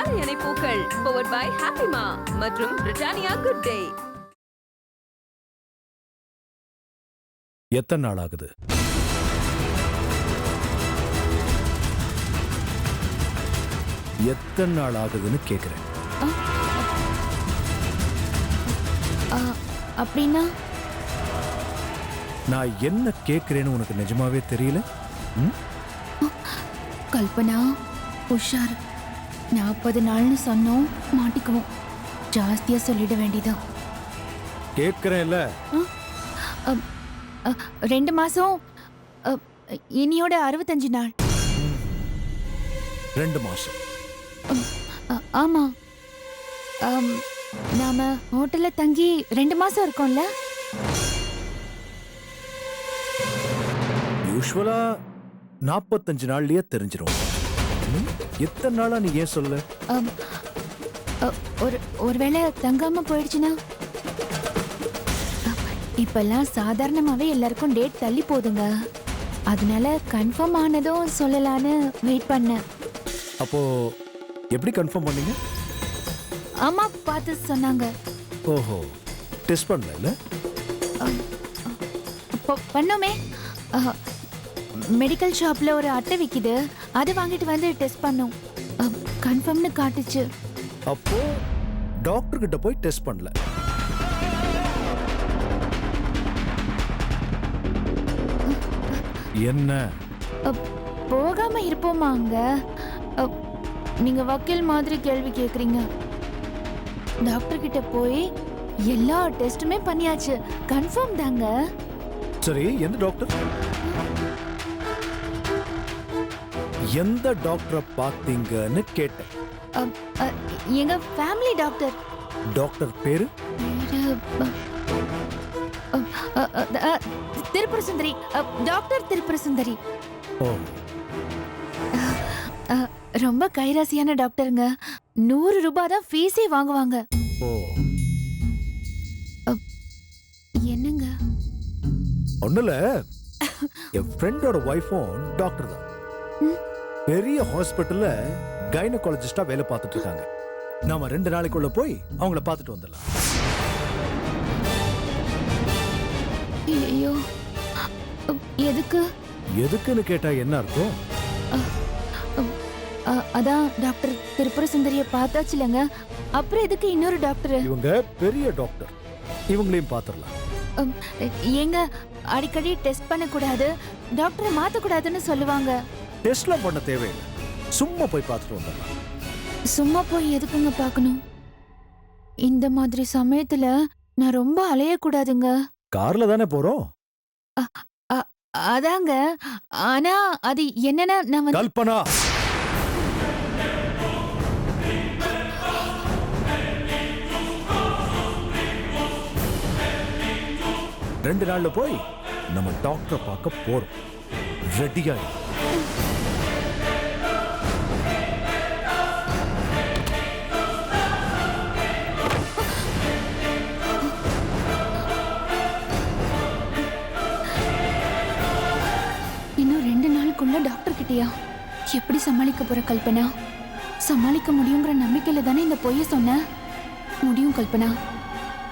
தலையணை பூக்கள் powered by ஹாப்பிமா மற்றும் பிரிட்டானியா குட் டே. எத்தனை நாள் ஆகுது? எத்தனை நாள் ஆகுதுன்னு கேக்குறேன். அப்படின்னா நான் என்ன கேக்குறேன்னு உனக்கு நிஜமாவே தெரியல? கல்பனா உஷார். 40 நாள்னு சொன்னோம், மாட்டிக்குவோம். ஜாஸ்தியா சொல்லிட வேண்டியதான். கேக்குறேன்ல. 2 மாசம், இனியோட 65 நாள். 2 மாசம். ஆமா. நாம ஹோட்டல்ல தங்கி 2 மாசம் இருக்கோம்ல. யூஸ்வலா 45 நாள்லயே தெரிஞ்சிரும். எத்தனை நாளா நீ ஏன் சொல்ல? ஒருவேளை தங்காம போயிடுச்சுன்னா? இப்பெல்லாம் சாதாரணமாவே எல்லாருக்கும் டேட் தள்ளி போகுதுங்க. அதனால கன்ஃபார்ம் ஆனதும் சொல்லலான்னு வெயிட் பண்ணேன். அப்போ எப்படி கன்ஃபார்ம் பண்ணீங்க? அம்மா பார்த்து சொன்னாங்க. ஓஹோ, டெஸ்ட் பண்ணல? பண்ணோமே. மெடிக்கல் ஷாப்ல ஒரு அட்டை விக்குது, அதை வாங்கிட்டு வந்து டெஸ்ட் பண்ணோம். கன்ஃபார்ம்னு காட்டுச்சு. அப்போ டாக்டர் கிட்ட போய் டெஸ்ட் பண்ணல? என்ன போகாம இருப்போமா அங்க? நீங்க வக்கீல் மாதிரி கேள்வி கேக்குறீங்க. டாக்டர் கிட்ட போய் எல்லா டெஸ்டுமே பண்ணியாச்சு, கன்ஃபார்ம் தாங்க. சரி, எந்த டாக்டர்? எந்த டாக்டரை பார்த்தீங்கன்னு கேட்டேன். எங்க ஃபேமிலி டாக்டர். டாக்டர் பேரு? திருப்புர சுந்தரி. டாக்டர் திருப்புர சுந்தரி. ஓ, ரொம்ப கைராசியான டாக்டருங்க. 100 ரூபாய் தான் ஃபீஸே வாங்குவாங்க. ஓ, என்னங்க? ஒண்ணுல என் ஃப்ரெண்டோட வைஃபும் டாக்டர் தான். பெரிய ஹாஸ்பிட்டல்ல கைனகாலஜிஸ்டா வேலை பார்த்துட்டு இருக்காங்க. நாம 2 நாளைக்குள்ள போய் அவங்கள பார்த்துட்டு வந்துடலாம். ஐயோ, எதுக்கு? எதுக்குன்னு கேட்டா என்ன அர்த்தம்? அதான் டாக்டர் திருப்புர சுந்தரிய பார்த்தாச்சுலங்க, அப்புறம் எதுக்கு இன்னொரு டாக்டர்? இவங்க பெரிய டாக்டர், இவங்களையும் பார்த்துடலாம். ஏங்க, அடிக்கடி டெஸ்ட் பண்ண கூடாது, டாக்டரை மாத்த கூடாதுன்னு சொல்லுவாங்க. டெஸ்ட்லாம் பண்ண தேவையில்லை, சும்மா போய் பார்த்துட்டு வந்துடலாம். சும்மா போய் எதுக்குங்க பார்க்கணும்? இந்த மாதிரி சமயத்துல நான் ரொம்ப அலையக்கூடாதுங்க. கார்ல தானே போறோம். அதாங்க, ஆனா அது என்னன்னா நான் கல்பனா, ரெண்டு நாள்ல போய் நம்ம டாக்டரை பார்க்க போறோம். ரெடியா? இன்னும் 2 நாளுக்குள்ள டாக்டர் கிட்டயா? எப்படி சமாளிக்க போற கல்பனா? சமாளிக்க முடியுங்கிற நம்பிக்கையில தானே இந்த பொய்ய சொன்ன. முடியும் கல்பனா,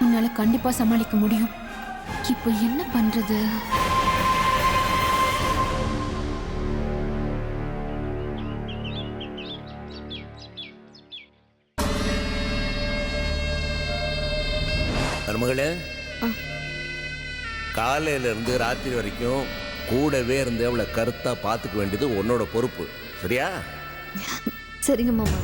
உன்னால கண்டிப்பா சமாளிக்க முடியும். இப்போ என்ன பண்றது? மருமகளே, காலையில இருந்து ராத்திரி வரைக்கும் கூடவே இருந்து அவளை கருத்தா பார்த்துக்க வேண்டியது உன்னோட பொறுப்பு, சரியா? சரிங்க மாமா.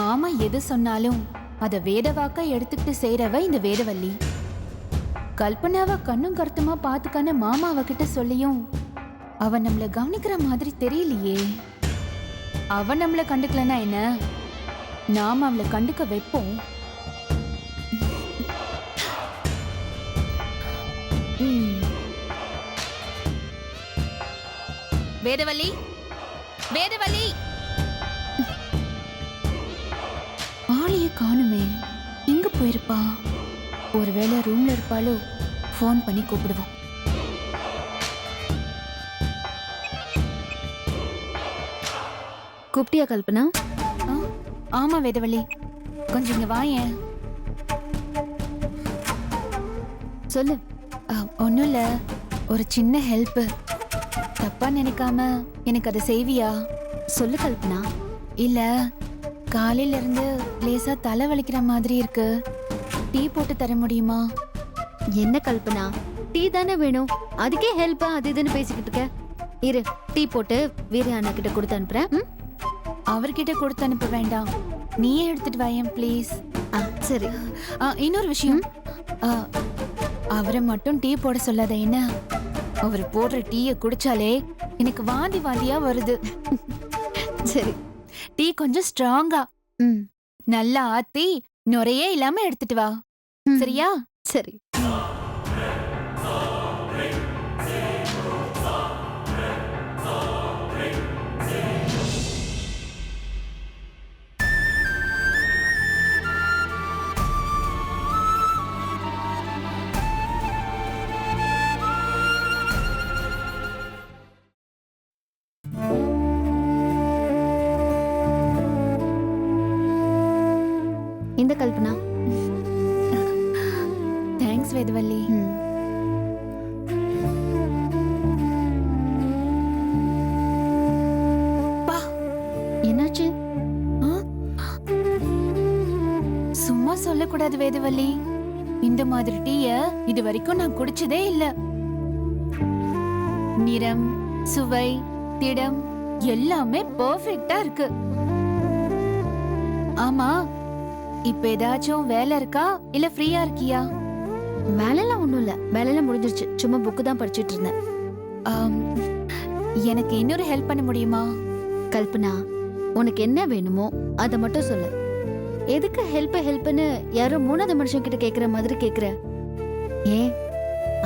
மாமா எது சொன்னாலும் அத வேதவாக்கா எடுத்துக்கிட்டு செய்யறவ இந்த வேதவல்லி. கல்பனாவ கண்ணும் கருத்துமா பாத்துக்கான மாமா அவகிட்ட சொல்லியும் அவ நம்மள கவனிக்கிற மாதிரி தெரியலையே. அவ நம்மள கண்டுக்கலனா என்ன, நாம அவளை கண்டுக்க வைப்போம். வேதவல்லி, வேதவல்லி, ஆளையே காணுமே, எங்க போயிருப்பா? ஒருவேளை ரூம்ல இருப்பாளோ? போன் பண்ணி கூப்பிடுவோம். கூப்பிட்டியா கல்பனா? ஆ, ஆமா வேதவள்ளி, கொஞ்சம் இங்க வாயேன். சொல்லு. ஒன்றும் இல்லை, ஒரு சின்ன ஹெல்ப். தப்பா நினைக்காம எனக்கு அதை செய்வியா? சொல்லு கல்பனா. இல்ல, காலையில இருந்து லேசா தலை வலிக்கிற மாதிரி இருக்கு. டீ போட்டு தர முடியுமா? என்ன கல்பனா, டீ தானே வேணும், அதுக்கே ஹெல்ப்பா அது இதுன்னு பேசிக்கிட்டு இருக்க. இரு, டீ போட்டு வீர அண்ணா கிட்ட கொடுத்து அனுப்புறேன். அவர்கிட்ட கொடுத்து அனுப்ப வேண்டாம், நீயே எடுத்துட்டு வாயேன் ப்ளீஸ். சரி. இன்னொரு விஷயம், அவரை மட்டும் டீ போட சொல்லாத என்ன? அவர் போடுற டீயை குடிச்சாலே எனக்கு வாந்தி வாந்தியா வருது. சரி. டீ கொஞ்சம் ஸ்ட்ராங்கா ம். நல்லா ஆத்தி நுரையே இல்லாம எடுத்துட்டு வா, சரியா? சரி. இந்த கல்பனா. தேங்க்ஸ் வேதவள்ளி. என்னாச்சு? சும்மா சொல்லக்கூடாது வேதவள்ளி, இந்த மாதிரி டீய இது வரைக்கும் நான் குடிச்சதே இல்ல. நிறம், சுவை, திடம் எல்லாமே பெர்ஃபெக்ட்டா இருக்கு. ஆமா, இப்ப ஏதாச்சும் வேலை இருக்கா இல்ல ஃப்ரீயா இருக்கியா? வேலைலாம் ஒண்ணும் இல்ல, வேலைலாம் முடிஞ்சிருச்சு, சும்மா புக்கு தான் படிச்சிட்டு இருந்தேன். எனக்கு இன்னொரு ஹெல்ப் பண்ண முடியுமா? கல்பனா, உனக்கு என்ன வேணுமோ அதை மட்டும் சொல்லு. எதுக்கு ஹெல்ப்னு யாரோ மூணாவது மனுஷன் கிட்ட கேக்குற மாதிரி கேக்குற? ஏன்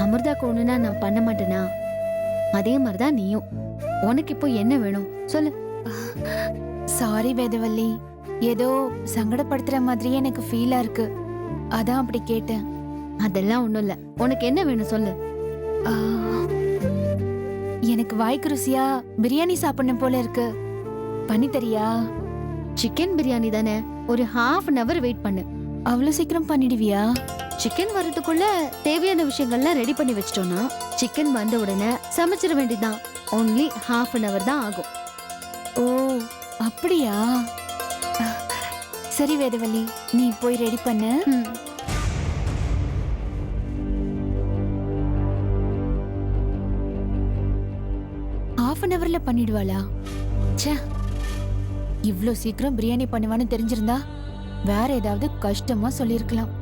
அமிர்தாக்கு ஒண்ணுனா நான் பண்ண மாட்டேனா? அதே மாதிரிதான் நீயும். உனக்கு இப்போ என்ன வேணும் சொல்லு. சாரி வேதவள்ளி, ஏதோ சங்கடப்படுத்துற மாதிரியே எனக்கு ஃபீலா இருக்கு, அதான் அப்படி கேட்டேன். அதெல்லாம் ஒண்ணும் இல்ல, உனக்கு என்ன வேணும் சொல்லு. ஆ, எனக்கு வாய்க்கு ருசியா பிரியாணி சாப்பிடணும் போல இருக்கு, பண்ணி தரியா? சிக்கன் பிரியாணி தானே, ஒரு ½ வெயிட் பண்ணு. அவ்வளவு சீக்கிரம் பண்ணிடுவியா? சிக்கன் வரதுக்குள்ள தேவையான விஷயங்கள்லாம் ரெடி பண்ணி வச்சிட்டோம்னா சிக்கன் வந்த உடனே சமைச்சிட வேண்டியதுதான். ஒன்லி ½ தான் ஆகும். ஓ அப்படியா? சரி வேதவள்ளி, நீ போய் ரெடி பண்ணு. ½ பண்ணிடுவாளா? ச்சே, இவ்ளோ சீக்கிரம் பிரியாணி பண்ணுவான்னு தெரிஞ்சிருந்தா வேற ஏதாவது கஷ்டமா சொல்லிருக்கலாம்.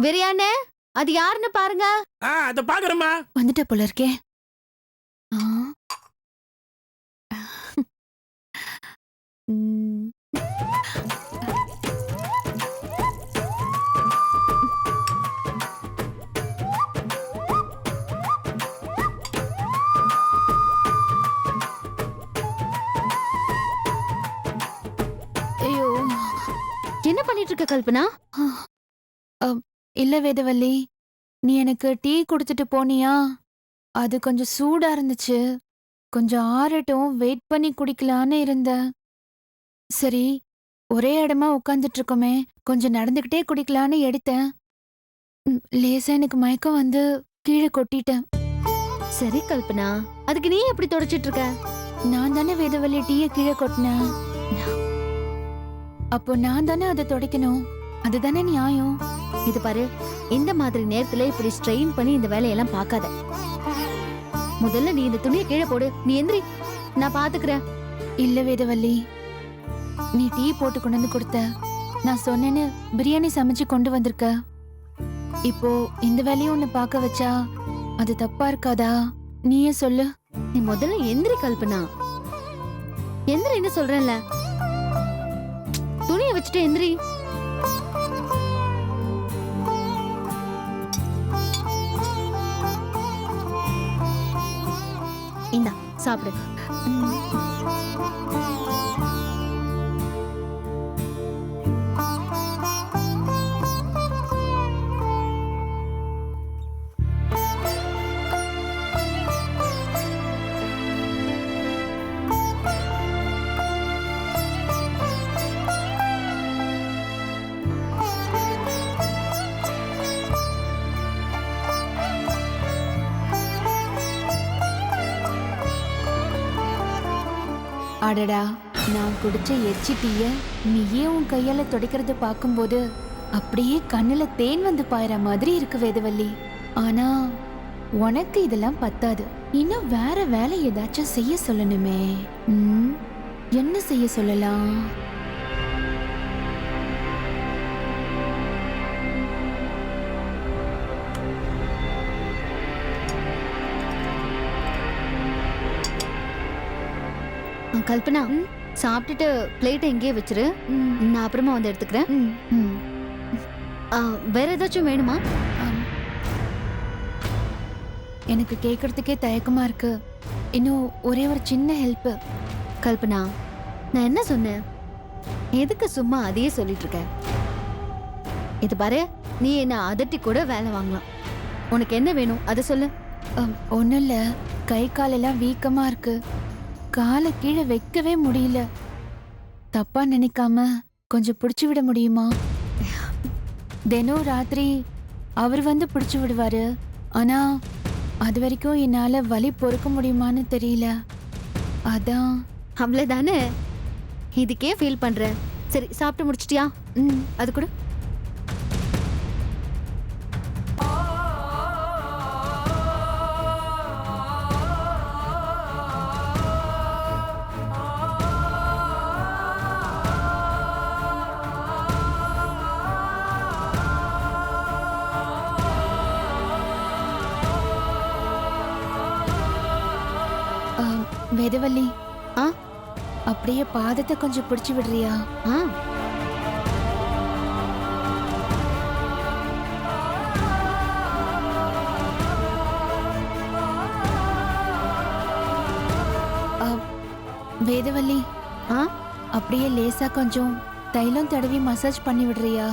பிரியாணி அது யாருன்னு பாருங்க. அத பாக்குறேம்மா. வந்துட்ட போல இருக்கே. ஆ. ஐயோ, என்ன பண்ணிட்டு இருக்க கல்பனா? இல்ல வேதவள்ளி, நீ எனக்கு டீ கொடுத்துட்டு போனியா, அது கொஞ்சம் சூடா இருந்துச்சு, கொஞ்சம் ஆறட்டும் வெயிட் பண்ணி குடிக்கலான்னு இருந்தேன். சரி, ஒரே இடமா உட்காந்துட்டு இருக்கோமே, கொஞ்சம் நடந்துகிட்டே குடிக்கலான்னு எடுத்தேன். லேசா எனக்கு மயக்கம் வந்து கீழே கொட்டிட்டேன். சரி கல்பனா, அதுக்கு நீ எப்படி தொடச்சிட்டு இருக்க? நான் தானே வேதவள்ளி டீய கீழே கொட்டினேன். அப்போ நான் தானே அதை துடைக்கணும், அதுதானே நியாயம். இது பாரு, இந்த மாதிரி நேரத்துல இப்படி ஸ்ட்ரெயின் பண்ணி இந்த வேலையெல்லாம் பார்க்காத. முதல்ல நீ இந்த துணியை கீழே போடு. நீ எந்திரி, நான் பாத்துக்கிறேன். இல்ல வேதவள்ளி, நீ டீ போட்டு கொண்டு வந்து கொடுத்த, நான் சொன்னேன்னு பிரியாணி சமைச்சு கொண்டு வந்திருக்க. இப்போ இந்த வேலையும் உன்னை பார்க்க வச்சா அது தப்பா இருக்காதா? நீயே சொல்லு. நீ முதல்ல எந்திரி கல்பனா. எந்திரின்னு சொல்றேன்ல, துணியை வச்சுட்டு எந்திரி. இந்தா சாப்பிடு. அடடா, நான் குடிச்ச எச்சி டீய நீயே உன் கையால துடைக்கிறத பார்க்கும்போது அப்படியே கண்ணுல தேன் வந்து பாயிற மாதிரி இருக்கு வேதவல்லி. ஆனா உனக்கு இதெல்லாம் பத்தாது. இன்னும் வேற வேலை ஏதாச்சும் செய்ய சொல்லணுமே. என்ன செய்ய சொல்லலாம்? கல்பனா, சாப்பிட்டுட்டு பிளேட்டை எங்கேயே வச்சிரு. நான் அப்புறமா வந்து எடுத்துக்கிறேன். வேற ஏதாச்சும் வேணுமா? எனக்கு கேட்கறதுக்கே தயக்கமா இருக்கு. இன்னும் ஒரே ஒரு சின்ன ஹெல்ப். கல்பனா, நான் என்ன சொன்னேன்? எதுக்கு சும்மா அதையே சொல்லிட்டு இருக்க? இது பாரு, நீ என்ன அதட்டி கூட வேலை வாங்கலாம். உனக்கு என்ன வேணும் அதை சொல்லு. ஒன்றும் இல்லை, கை காலெல்லாம் வீக்கமா இருக்கு. காலை கீழே வைக்கவே முடியல. தப்பா நினைக்காம கொஞ்சம் பிடிச்சு விட முடியுமா? தினம் ராத்திரி அவர் வந்து பிடிச்சு விடுவாரு. ஆனா அது வரைக்கும் என்னால வலி பொறுக்க முடியுமான்னு தெரியல. அதான். அவ்வளவுதானே, இதுக்கே ஃபீல் பண்ற. சரி, சாப்பிட்டு முடிச்சிட்டியா? அது கூட. வேதவல்லி, அப்படியே பாதத்தை கொஞ்சம் பிடிச்சு விடுறியா? வேதவல்லி, அப்படியே லேசா கொஞ்சம் தைலம் தடவி மசாஜ் பண்ணி விடுறியா?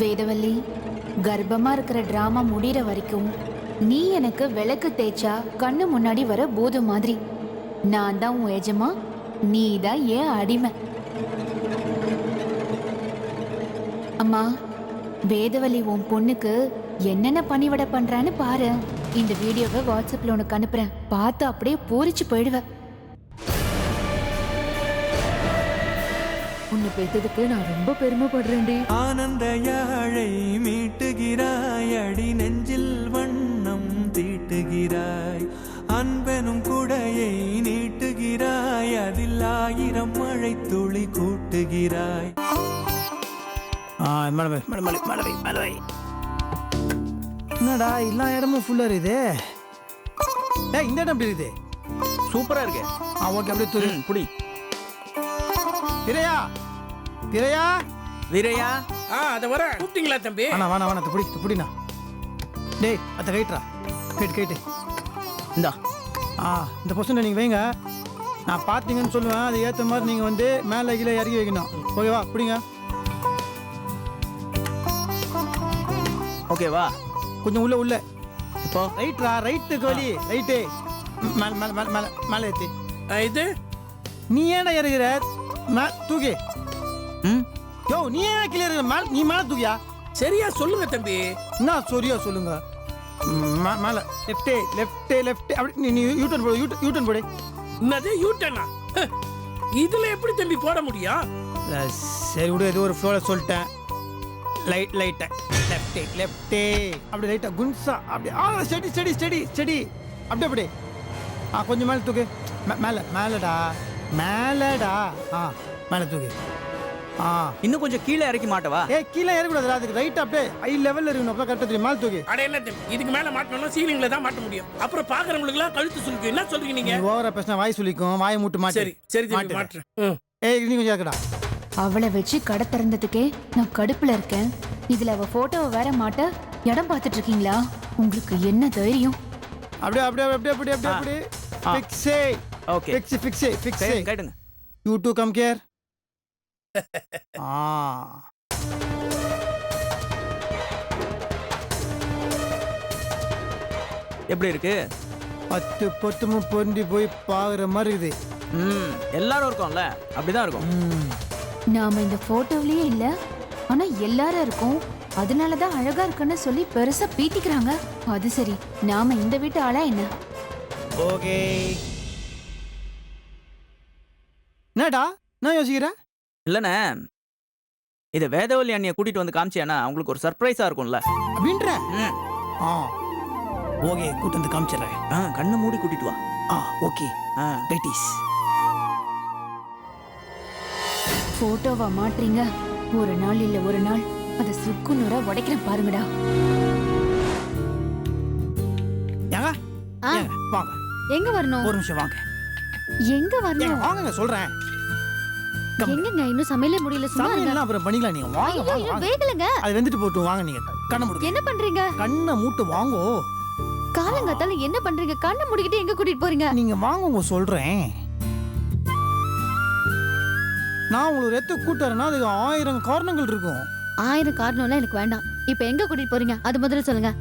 வேதவல்லி, கர்ப்பமா இருக்கிற டிராமா முடிகிற வரைக்கும் நீ எனக்கு விளக்கு தேய்ச்சா கண்ணு முன்னாடி வர பூதம் மாதிரி. நான் தான் உன் எஜமா, நீ தான் ஏன் அடிமை. அம்மா, வேதவல்லி உன் பொண்ணுக்கு என்னென்ன பணிவிட பண்றான்னு பாரு. இந்த வீடியோவை வாட்ஸ்அப்ல உனக்கு அனுப்புறேன். பார்த்து அப்படியே பூரிச்சு போயிடுவேன். உன்னை பெற்றதுக்கு நான் ரொம்ப பெருமைப்படுறேன்டி. ஆனந்த யாழை மீட்டுகிறாய், அடி நெஞ்சில் வண்ணம் தீட்டுகிறாய், அன்பெனும் குடையை நீட்டுகிறாய், அதில் 1000 மழை துளி கூட்டுகிறாய். என்னடா எல்லா இடமும் ஃபுல்லா இருக்குது. இந்த இடம் எப்படி இருக்குது? சூப்பரா இருக்கு. ஓகே, அப்படியே துரு புடி. திரையா திரையா வீரையா, அத வர கூப்பிட்டீங்களா தம்பி? வேணா புடிண்ணா. டேய், அத கைட்ரா, கைட்டு இந்தா. இந்த பொசிஷன்ல நீங்க வைங்க. நான் பார்த்தீங்கன்னு சொல்லுவேன். அது ஏற்ற மாதிரி நீங்கள் வந்து மேலே கீழே இறக்கி வைக்கணும். ஓகேவா? பிடிங்க. ஓகேவா? கொஞ்சம் உள்ள இப்போ ரைட்ரா, ரைட்டுக்கு வழி, ரைட்டு மேலே மேலே மேலே மேலே மேலே ஏற்றி. இது நீ ஏன்டா இறங்குற? தூக்கி. யோ, நீ ஏன் கீழே இருக்கிற? மேலே, நீ மேலே தூக்கியா? சரியா சொல்லுங்க தம்பி. என்ன சரியா சொல்லுங்க? மேலே லெஃப்ட் அப்படி. நீ யூட்டர்ன் போடு, யூட்டர்ன் போடு. என்னது யூட்டர்னா? இதுல எப்படி தம்பி போட முடியும்? சரி விடு, ஏதோ ஒரு ஃப்ளோல சொல்லிட்டேன். லைட்டா லெஃப்ட் அப்படி லைட்டா குன்சா அப்படி. ஸ்டடி அப்படி. கொஞ்சம் மேலே தூக்கு. மேலடா மேலே தூக்கு. இன்னும் கொஞ்சம் கீழே இறக்கி மாட்டவா? கீழே இறக்கூடாது, அதுக்கு ரைட் அப்படியே ஹை லெவல்ல இருக்கணும். அப்ப கரெக்டா தெரியும். மேலே தூக்கு. அட என்ன தம்பி, இதுக்கு மேல மாட்டணும்னா சீலிங்ல தான் மாட்ட முடியும். அப்புறம் பாக்குறவங்களுக்கு எல்லாம் கழுத்து சுலுக்கு. என்ன சொல்றீங்க நீங்க? ஓவரா பேசினா வாய் சுலிக்கும். வாயை மூட்டு மாட்டு. சரி தம்பி, மாட்டுறேன். நீ கொஞ்சம் இருக்கடா. அவளை வச்சு கடை திறந்ததுக்கே நான் கடுப்புல இருக்கேன். இதுல அவ போட்டோவை வேற மாட்ட இடம் பார்த்துட்டு இருக்கீங்களா? உங்களுக்கு என்ன தைரியம்? அப்படியே ஃபிக்ஸ். கேட்டுங்க. You to come care. எப்படி இருக்கு? 10 பொத்துமும் பொருந்தி போய் பாக்குற மாதிரி இருக்குது. எல்லாரும் இருக்கோம்ல அப்படிதான் இருக்கும். நாம இந்த போட்டோவிலேயே இல்ல, ஆனா எல்லாரும் இருக்கோம். அதனாலதான் அழகா இருக்குன்னு சொல்லி பெருசா பீத்திக்கிறாங்க. அது சரி, நாம இந்த வீட்டு ஆளா என்ன? ஓகே. என்னடா நான் யோசிக்கிறேன். இல்லைண்ணே, இதை வேதவல்லி அண்ணியை கூட்டிட்டு வந்து காமிச்சியானா அவங்களுக்கு ஒரு சர்ப்ரைஸா இருக்கும்ல அப்படின்ற. ஓகே, கூட்டு வந்து காமிச்சிடுறேன். கண்ணை மூடி கூட்டிட்டு வா. ஓகே பேட்டிஸ். போட்டோவா மாட்றீங்க? ஒரு நாள் இல்ல ஒரு நாள் அதை சுக்குநூறா உடைக்கிறேன் பாருங்கடா. வாங்க. எங்க வரணும்? ஒரு நிமிஷம் வாங்க. எங்க வரணும்? வாங்க சொல்றேன். எங்கங்க இன்னும் சமையலே முடியல, சும்மா இருங்க. சமையல்லாம் அப்புறம் பண்ணிக்கலாம். நீங்க வாங்க வாங்க. வேகலங்க. அது வெந்துட்டு போட்டு வாங்க. நீங்க கண்ணை மூடுங்க. என்ன பண்றீங்க? கண்ணை மூட்டு வாங்கோ. காலங்காத்தால என்ன பண்றீங்க? கண்ணை மூடிக்கிட்டு எங்க கூட்டிட்டு போறீங்க? நீங்க வாங்க சொல்றேன். நான் உங்களுக்கு ரெத்த கூட்டுறேன்னா அதுக்கு 1000 காரணங்கள் இருக்கும். 1000 காரணம்லாம் எனக்கு வேண்டாம். இப்ப எங்க கூட்டிட்டு போறீங்க அது முதல்ல சொல்லுங்க.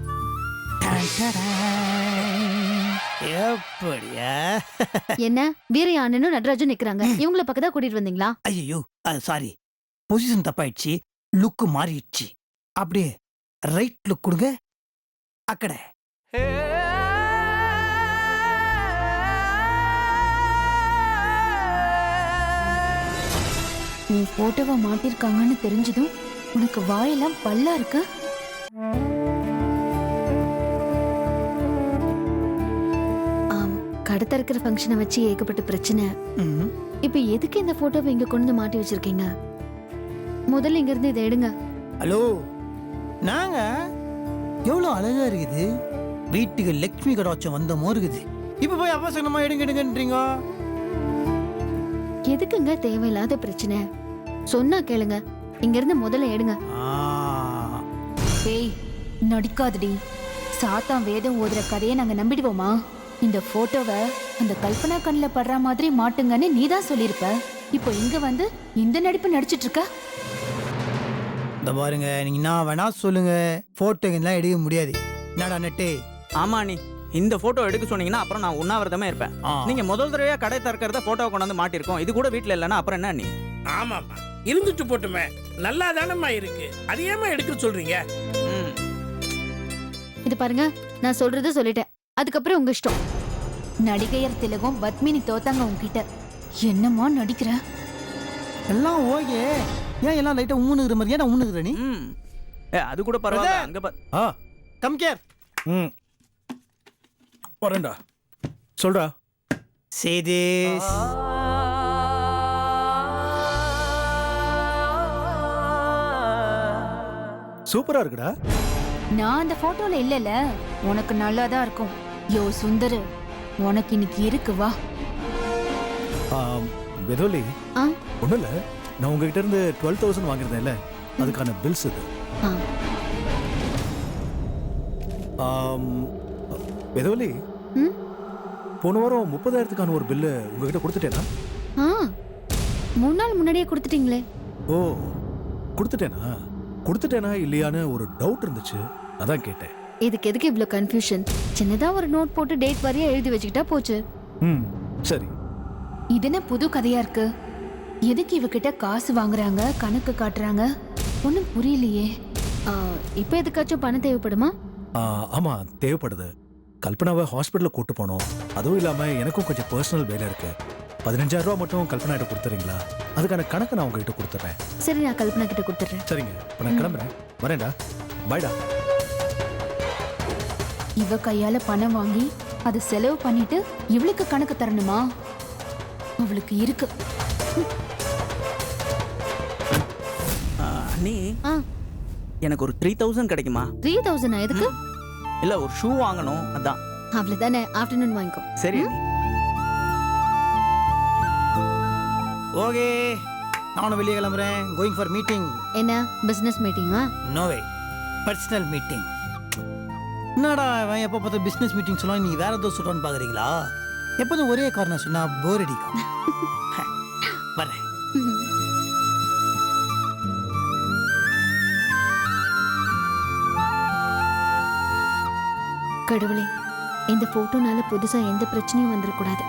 எப்படியா? என்ன வீரையா அண்ணனும் நடராஜும் நிக்கிறாங்க, இவங்கள பக்கத்தா கூட்டிட்டு வந்தீங்களா? ஐயோ அது சாரி, பொசிஷன் தப்பாயிடுச்சு. லுக்கு மாறிடுச்சு. அப்படியே ரைட் லுக் கொடுங்க. அக்கடை உன் போட்டோவை மாட்டிருக்காங்கன்னு தெரிஞ்சதும் உனக்கு வாயெல்லாம் பல்லா இருக்கு. கடை திறக்கிற ஃபங்க்ஷனை வச்சு ஏகப்பட்ட பிரச்சனை. இப்ப எதுக்கு இந்த போட்டோவை இங்க கொண்டு வந்து மாட்டி வச்சிருக்கீங்க? முதல்ல இங்க இருந்து இதை எடுங்க. ஹலோ, நாங்க எவ்வளவு அழகா இருக்குது. வீட்டுக்கு லட்சுமி கடாட்சம் வந்த மாதிரி இருக்குது. இப்ப போய் அவசரமா எடுங்க எடுங்கன்றீங்க. எதுக்குங்க தேவையில்லாத பிரச்சனை? சொன்னா கேளுங்க. இங்க இருந்து முதல்ல எடுங்க. ஏய், நடிக்காதடி. சாத்தான் வேதம் ஓதுற கதையை நாங்க நம்பிடுவோமா? இந்த போட்டோவை அந்த கல்பனா கண்ணில் படுற மாதிரி மாட்டுங்கன்னு நீதான் சொல்லியிருப்ப. இப்போ இங்க வந்து இந்த நடிப்பு நடிச்சிட்டு இருக்க. இந்த பாருங்க, நீங்க நான் வேணா சொல்லுங்க, போட்டோங்கெல்லாம் எடுக்க முடியாது. என்னடா நெட்டே? ஆமா நீ இந்த போட்டோ எடுக்க சொன்னீங்கன்னா அப்புறம் நான் உண்ணாவிரதமே இருப்பேன். நீங்க முதல் தடவையா கடை திறக்கிறத போட்டோவை கொண்டு வந்து மாட்டிருக்கோம். இது கூட வீட்டுல இல்லைன்னா அப்புறம் என்ன நீ? ஆமாம்மா, இருந்துட்டு போட்டுமே, நல்லா தானம்மா இருக்கு. அது ஏமா எடுக்க சொல்றீங்க? இது பாருங்க, நான் சொல்றது சொல்லிட்டேன். அதுக்கப்புறம் உங்க இஷ்டம். நடிகையர் திலகம் பத்மினி தோத்தாங்க உன்கிட்ட. என்னமா நடிக்கிற? எல்லாம் ஓகே. ஏன் எல்லாம் லைட்டா உம்முனுகிற மாதிரி? ஏன் உம்முனுகிற நீ? அது கூட பரவாயில்ல. அங்க கம் கேர். வரேன்டா. சொல்றா. சேதேஸ். சூப்பரா இருக்குடா. நான் அந்த போட்டோல இல்லல. உனக்கு நல்லாதான் இருக்கும். யோ சுந்தர், உனக்கு இன்னைக்கு இருக்கு வா. வெதோலி, ஒண்ணும் இல்ல. நான் உங்ககிட்ட இருந்து 12,000 வாங்கிருந்தேன்ல, அதுக்கான பில்ஸ் இது. வெதோலி, போன வாரம் 30,000க்கான ஒரு பில்லு உங்ககிட்ட கொடுத்துட்டேனா? 3 நாள் முன்னாடியே கொடுத்துட்டீங்களே. ஓ, கொடுத்துட்டேனா இல்லையான்னு ஒரு டவுட் இருந்துச்சு, அதான் கேட்டேன். இதுக்கு எதுக்கு இவ்ளோ கன்ஃபியூஷன்? சின்னதா ஒரு நோட் போட்டு டேட் வரையா எழுதி வச்சுக்கிட்டா போச்சு. சரி. இது என்ன புது கதையா இருக்கு? எதுக்கு இவகிட்ட காசு வாங்குறாங்க, கணக்கு காட்டுறாங்க? ஒன்னும் புரியலையே. இப்போ எதுக்காச்சும் பணம் தேவைப்படுமா? ஆமா, தேவைப்படுது. கல்பனாவை ஹாஸ்பிட்டலுக்கு கூட்டு போனோம். அதுவும் இல்லாம எனக்கும் கொஞ்சம் பர்சனல் வேலை இருக்கு. 15,000 ரூபா மட்டும் கல்பனா கிட்ட கொடுத்துறீங்களா? அதுக்கான கணக்கு நான் உங்ககிட்ட கொடுத்துறேன். சரி, நான் கல்பனா கிட்ட கொடுத்துறேன். சரிங்க, இப்ப நான் கிளம்புறேன். வரேன்டா. பாய்டா. இவ கையால பணம் வாங்கி அது செலவு பண்ணிட்டு இவளுக்கு கணக்கு தரணுமா? அவளுக்கு இருக்கு. அண்ணி, எனக்கு ஒரு 3,000 கிடைக்குமா? 3,000 எதுக்கு? இல்ல, ஒரு ஷூ வாங்கணும், அதான். அவ்வளவுதானே, ஆஃப்டர்நூன் வாங்கிக்கோ. சரி. ஓகே, நானும் வெளியே கிளம்புறேன். Going for meeting. என்ன பிசினஸ் மீட்டிங்கா? No way, personal meeting. என்னடா அவன் எப்போ பார்த்தா பிஸ்னஸ் மீட்டிங் சொல்லுவாங்க, நீ வேற ஏதோ சொல்றான்னு பாக்குறீங்களா? எப்போதும் ஒரே காரணம் சொன்னா போர் அடிக்கும். வரேன். கடவுளே, இந்த போட்டோனால புதுசா எந்த பிரச்சனையும் வந்துடக்கூடாது.